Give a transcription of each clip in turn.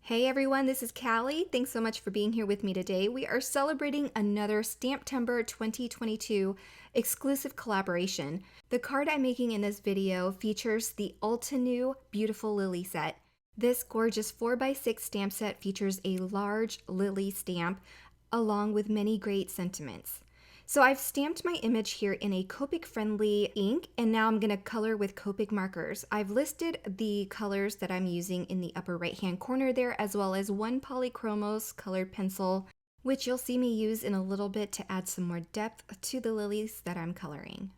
Hey everyone, this is Callie. Thanks so much for being here with me today. We are celebrating another STAMPtember 2022 exclusive collaboration. The card I'm making in this video features the Altenew Beautiful Lily set. This gorgeous 4x6 stamp set features a large lily stamp along with many great sentiments. So I've stamped my image here in a Copic friendly ink, and now I'm going to color with Copic markers. I've listed the colors that I'm using in the upper right hand corner there, as well as one POLYCHROMOS colored pencil, which you'll see me use in a little bit to add some more depth to the lilies that I'm coloring.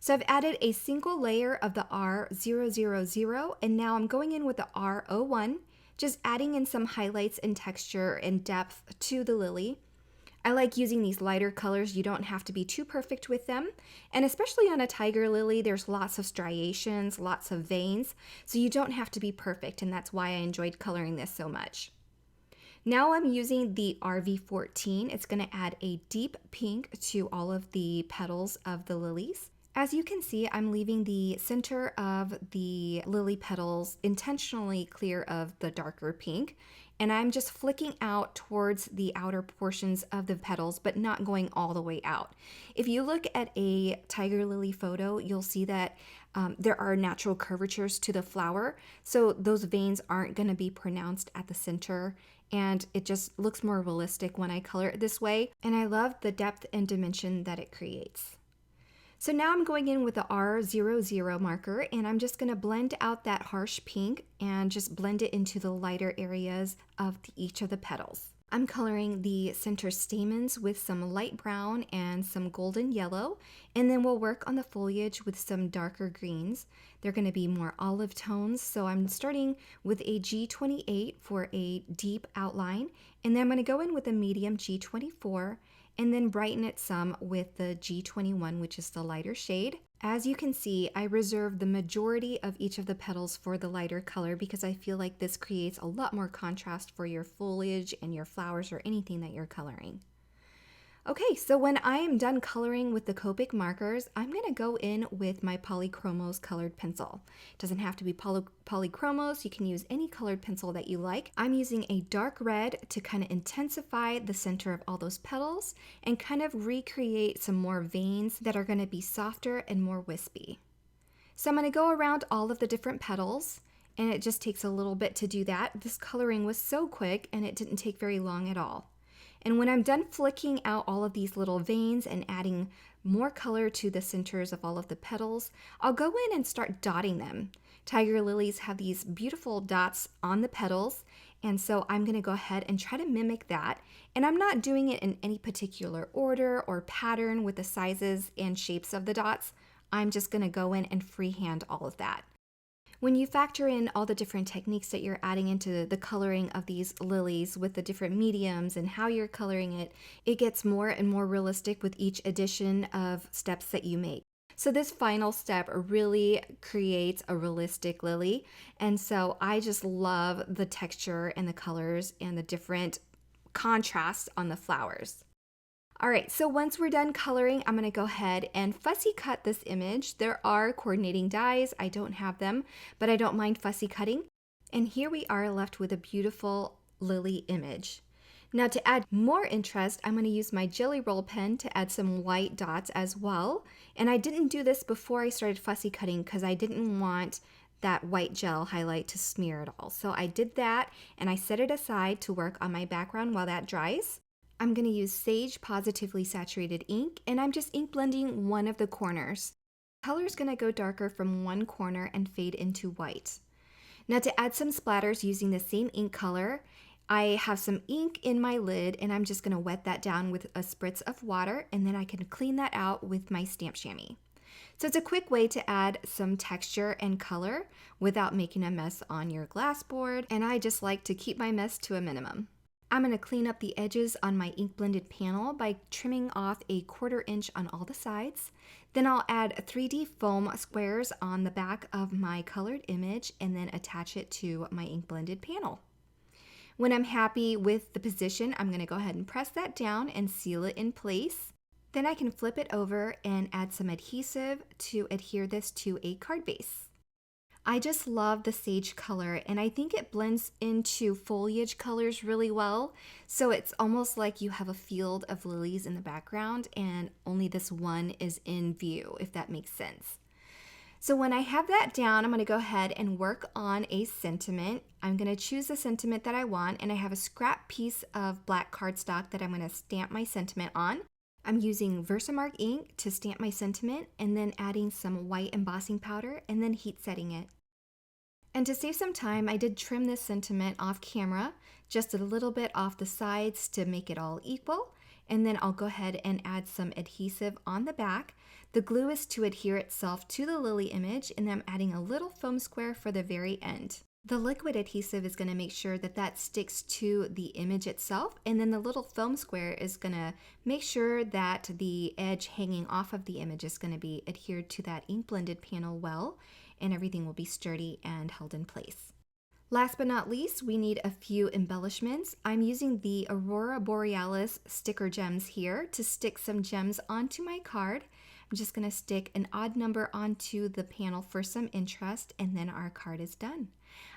So I've added a single layer of the R000, and now I'm going in with the R01, just adding in some highlights and texture and depth to the lily. I like using these lighter colors. You don't have to be too perfect with them. And especially on a tiger lily, there's lots of striations, lots of veins, so you don't have to be perfect, and that's why I enjoyed coloring this so much. Now I'm using the RV14. It's going to add a deep pink to all of the petals of the lilies. As you can see, I'm leaving the center of the lily petals intentionally clear of the darker pink, and I'm just flicking out towards the outer portions of the petals, but not going all the way out. If you look at a tiger lily photo, you'll see that there are natural curvatures to the flower, so those veins aren't going to be pronounced at the center, and it just looks more realistic when I color it this way, and I love the depth and dimension that it creates. So now I'm going in with the R00 marker, and I'm just going to blend out that harsh pink and just blend it into the lighter areas of each of the petals. I'm coloring the center stamens with some light brown and some golden yellow, and then we'll work on the foliage with some darker greens. They're going to be more olive tones, so I'm starting with a G28 for a deep outline, and then I'm going to go in with a medium G24 and then brighten it some with the G21, which is the lighter shade. As you can see, I reserve the majority of each of the petals for the lighter color because I feel like this creates a lot more contrast for your foliage and your flowers or anything that you're coloring. Okay, so when I am done coloring with the Copic markers, I'm going to go in with my POLYCHROMOS colored pencil. It doesn't have to be POLYCHROMOS, you can use any colored pencil that you like. I'm using a dark red to kind of intensify the center of all those petals and kind of recreate some more veins that are going to be softer and more wispy. So I'm going to go around all of the different petals, and it just takes a little bit to do that. This coloring was so quick and it didn't take very long at all. And when I'm done flicking out all of these little veins and adding more color to the centers of all of the petals, I'll go in and start dotting them. Tiger lilies have these beautiful dots on the petals, and so I'm going to go ahead and try to mimic that. And I'm not doing it in any particular order or pattern with the sizes and shapes of the dots. I'm just going to go in and freehand all of that. When you factor in all the different techniques that you're adding into the coloring of these lilies with the different mediums and how you're coloring it, it gets more and more realistic with each addition of steps that you make. So this final step really creates a realistic lily, and so I just love the texture and the colors and the different contrasts on the flowers. All right, so once we're done coloring, I'm going to go ahead and fussy cut this image. There are coordinating dies. I don't have them, but I don't mind fussy cutting. And here we are left with a beautiful lily image. Now to add more interest, I'm going to use my Jelly Roll pen to add some white dots as well. And I didn't do this before I started fussy cutting because I didn't want that white gel highlight to smear at all. So I did that and I set it aside to work on my background while that dries. I'm going to use Sage Positively Saturated ink, and I'm just ink blending one of the corners. The color is going to go darker from one corner and fade into white. Now to add some splatters using the same ink color, I have some ink in my lid, and I'm just going to wet that down with a spritz of water, and then I can clean that out with my stamp chamois. So it's a quick way to add some texture and color without making a mess on your glass board, and I just like to keep my mess to a minimum. I'm going to clean up the edges on my ink blended panel by trimming off a 1/4 inch on all the sides. Then I'll add 3D foam squares on the back of my colored image and then attach it to my ink blended panel. When I'm happy with the position, I'm going to go ahead and press that down and seal it in place. Then I can flip it over and add some adhesive to adhere this to a card base. I just love the sage color, and I think it blends into foliage colors really well. So it's almost like you have a field of lilies in the background and only this one is in view, if that makes sense. So when I have that down, I'm going to go ahead and work on a sentiment. I'm going to choose the sentiment that I want, and I have a scrap piece of black cardstock that I'm going to stamp my sentiment on. I'm using Versamark ink to stamp my sentiment, and then adding some white embossing powder and then heat setting it. And to save some time, I did trim this sentiment off camera, just a little bit off the sides to make it all equal. And then I'll go ahead and add some adhesive on the back. The glue is to adhere itself to the lily image, and I'm adding a little foam square for the very end. The liquid adhesive is going to make sure that that sticks to the image itself, and then the little foam square is going to make sure that the edge hanging off of the image is going to be adhered to that ink blended panel well, and everything will be sturdy and held in place. Last but not least, we need a few embellishments. I'm using the Aurora Borealis sticker gems here to stick some gems onto my card. I'm just going to stick an odd number onto the panel for some interest, and then our card is done.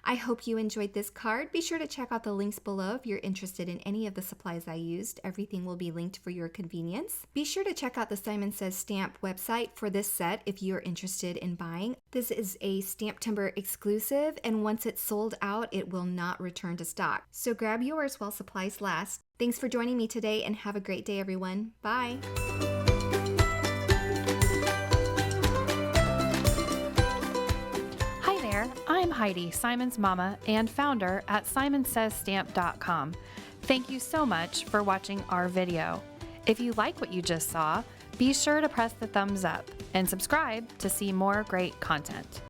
I hope you enjoyed this card. Be sure to check out the links below if you're interested in any of the supplies I used. Everything will be linked for your convenience. Be sure to check out the Simon Says Stamp website for this set if you're interested in buying. This is a STAMPtember exclusive, and once it's sold out, it will not return to stock. So grab yours while supplies last. Thanks for joining me today, and have a great day, everyone. Bye! I'm Heidi, Simon's mama and founder at simonsaysstamp.com. Thank you so much for watching our video. If you like what you just saw, be sure to press the thumbs up and subscribe to see more great content.